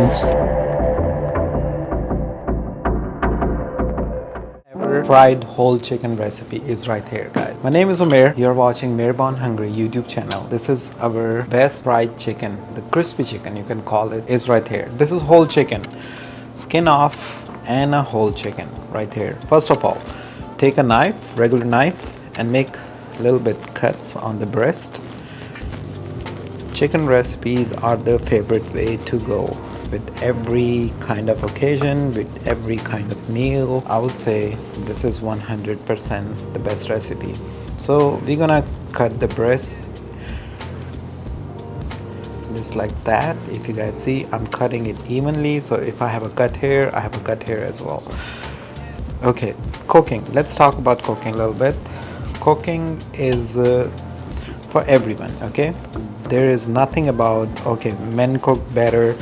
ingredients. Fried whole chicken recipe is right here, guys. My name is Mair. You're watching Mair Born Hungry YouTube channel. This is our best fried chicken, the crispy chicken you can call it, is right here. This is whole chicken, skin off, and a whole chicken right here. First of all, take a knife, regular knife, and make a little bit cuts on the breast. Chicken recipes are the favorite way to go with every kind of occasion, with every kind of meal. I would say this is 100% the best recipe. So we're gonna cut the breast just like that. If you guys see, I'm cutting it evenly, so if I have a cut here, I have a cut here as well. Okay, cooking. Let's talk about cooking a little bit. Cooking is for everyone, okay? There is nothing about, okay, men cook better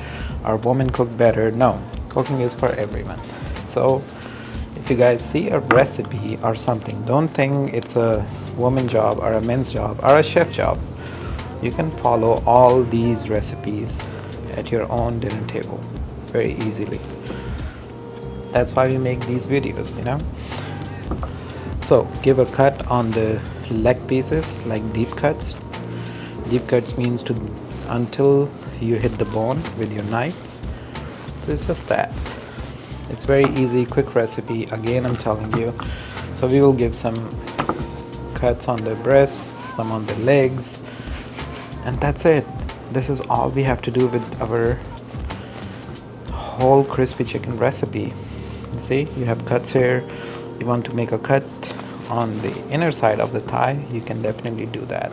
or women cook better. No, cooking is for everyone. So if you guys see a recipe or something, don't think it's a woman job or a men's job or a chef job. You can follow all these recipes at your own dinner table very easily. That's why we make these videos, you know. So give a cut on the leg pieces, like deep cuts. Deep cuts means to until you hit the bone with your knife. So it's just that. It's very easy, quick recipe. Again, I'm telling you. So we will give some cuts on the breasts, some on the legs, and that's it. This is all we have to do with our whole crispy chicken recipe. You see, you have cuts here. You want to make a cut on the inner side of the thigh, you can definitely do that.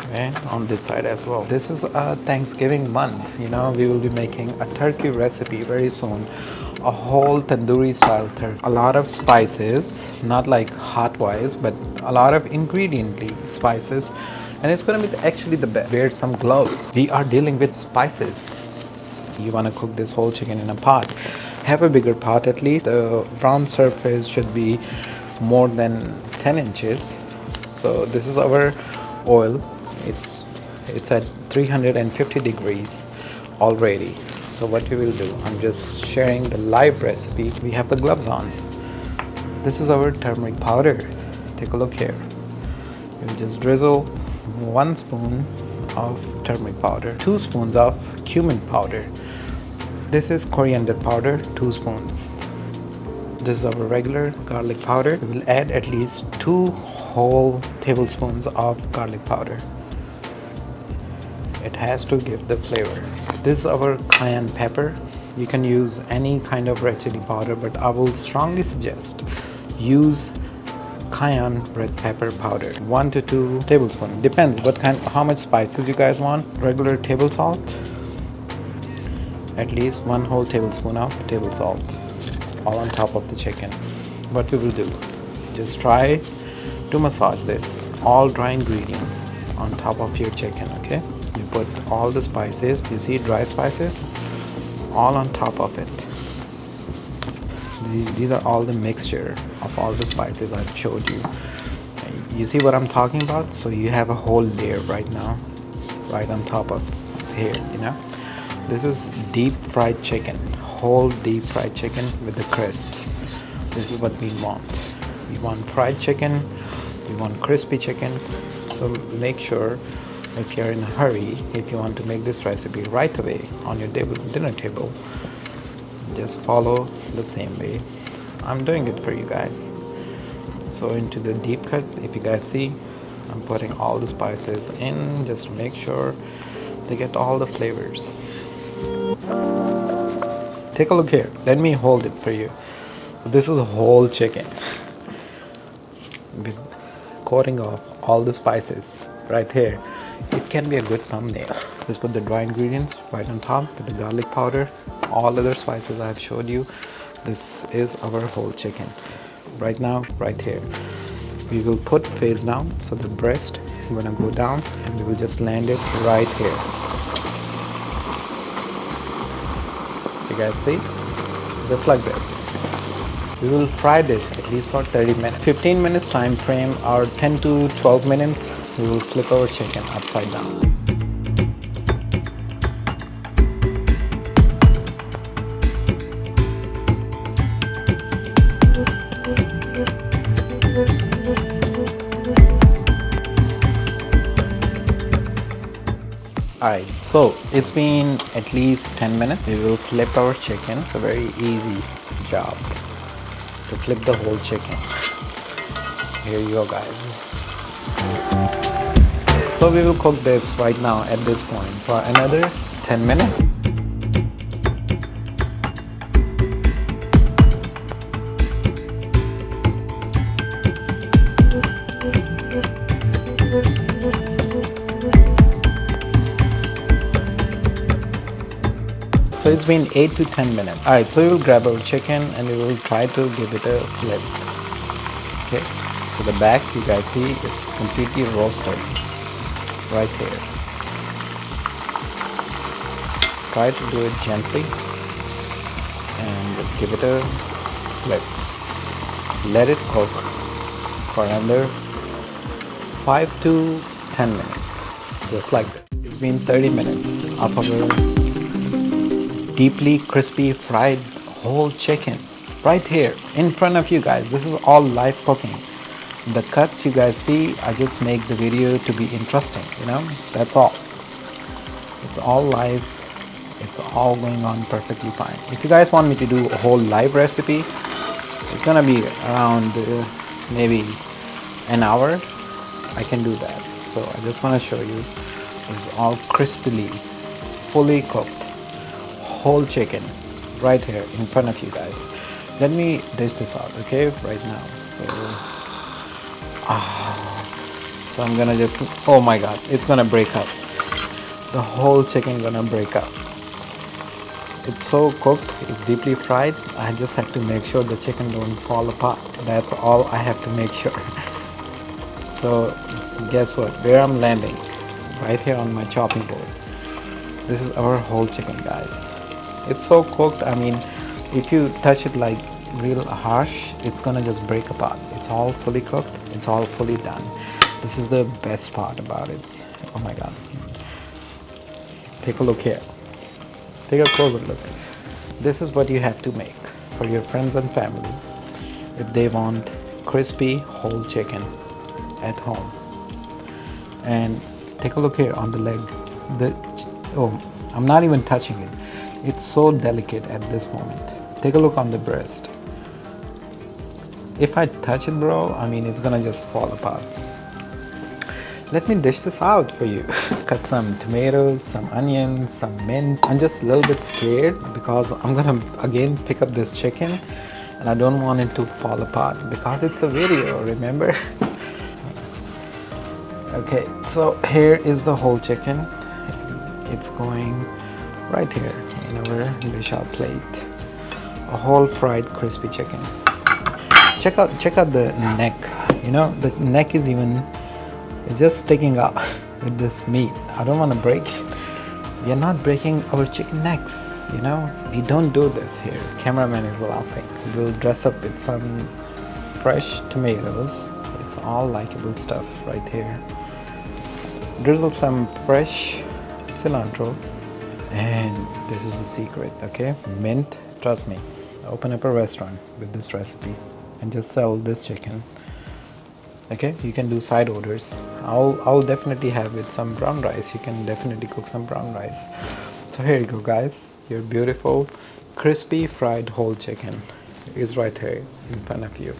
Okay, on this side as well. This is a Thanksgiving month, you know. We will be making a turkey recipe very soon, a whole tandoori style turkey. A lot of spices, not like hot wise, but a lot of ingrediently spices, and it's going to be actually the best. Wear some gloves. We are dealing with spices. You want to cook this whole chicken in a pot, have a bigger pot at least. The round surface should be more than 10 inches. So this is our oil. It's at 350 degrees already. So what we will do, I'm just sharing the live recipe. We have the gloves on. This is our turmeric powder. Take a look here. We'll just drizzle 1 spoon of turmeric powder, 2 spoons of cumin powder. This is coriander powder, 2 spoons. This is our regular garlic powder. We will add at least 2 whole tablespoons of garlic powder. It has to give the flavor. This is our cayenne pepper. You can use any kind of red chili powder, but I will strongly suggest use cayenne red pepper powder. 1 to 2 tablespoons. Depends how much spices you guys want. Regular table salt. At least 1 whole tablespoon of table salt, all on top of the chicken. What we will do, just try to massage this, all dry ingredients on top of your chicken, okay? You put all the spices, you see dry spices, all on top of it. These are all the mixture of all the spices I've showed you. You see what I'm talking about? So you have a whole layer right now, right on top of here, you know? This is deep fried chicken, whole deep fried chicken with the crisps. This is what we want. We want fried chicken, we want crispy chicken. So make sure, if you're in a hurry, if you want to make this recipe right away on your dinner table, just follow the same way I'm doing it for you guys. So into the deep cut, if you guys see, I'm putting all the spices in just to make sure they get all the flavors. Take a look here. Let me hold it for you. So this is a whole chicken with coating of all the spices right here. It can be a good thumbnail. Just put the dry ingredients right on top with the garlic powder, all other spices I have showed you. This is our whole chicken. Right now, right here. We will put face down, so the breast, we're gonna go down and we will just land it right here. You guys see? Just like this. We will fry this at least for 30 minutes. 15 minutes time frame or 10 to 12 minutes, we will flip our chicken upside down. Alright, so it's been at least 10 minutes. We will flip our chicken. It's a very easy job to flip the whole chicken. Here you go, guys. So we will cook this right now at this point for another 10 minutes. So it's been 8 to 10 minutes. Alright, so we will grab our chicken and we will try to give it a flip. Okay, so the back, you guys see, it's completely roasted right here. Try to do it gently and just give it a flip. Let it cook for another 5 to 10 minutes, just like that. It's been 30 minutes of our deeply crispy fried whole chicken right here in front of you guys. This is all live cooking. The cuts you guys see, I just make the video to be interesting, you know, that's all. It's all live. It's all going on perfectly fine. If you guys want me to do a whole live recipe, it's gonna be around maybe an hour. I can do that. So I just want to show you, it's all crispily, fully cooked whole chicken right here in front of you guys. Let me dish this out, okay, right now. So I'm gonna just, oh my god, it's gonna break up. The whole chicken gonna break up. It's so cooked, it's deeply fried. I just have to make sure the chicken don't fall apart. That's all I have to make sure. So guess what, where I'm landing, right here on my chopping board. This is our whole chicken, guys. It's so cooked, I mean, if you touch it like real harsh, it's gonna just break apart. It's all fully cooked, it's all fully done. This is the best part about it. Oh my god. Take a look here. Take a closer look. This is what you have to make for your friends and family if they want crispy whole chicken at home. And take a look here on the leg. I'm not even touching it. It's so delicate at this moment. Take a look on the breast. If I touch it, bro, I mean, it's gonna just fall apart. Let me dish this out for you. Cut some tomatoes, some onions, some mint. I'm just a little bit scared because I'm gonna again pick up this chicken and I don't want it to fall apart because it's a video, remember? Okay, so here is the whole chicken. It's going right here in our dish out plate. A whole fried crispy chicken. Check out the neck. You know, the neck is it's just sticking out with this meat. I don't want to break it. We are not breaking our chicken necks, you know. We don't do this here. Cameraman is laughing. We'll dress up with some fresh tomatoes. It's all likable stuff right here. Drizzle some fresh cilantro. And this is the secret, okay? Mint, trust me. Open up a restaurant with this recipe and just sell this chicken. Okay, you can do side orders. I'll definitely have with some brown rice. You can definitely cook some brown rice. So here you go, guys. Your beautiful crispy fried whole chicken is right here in front of you.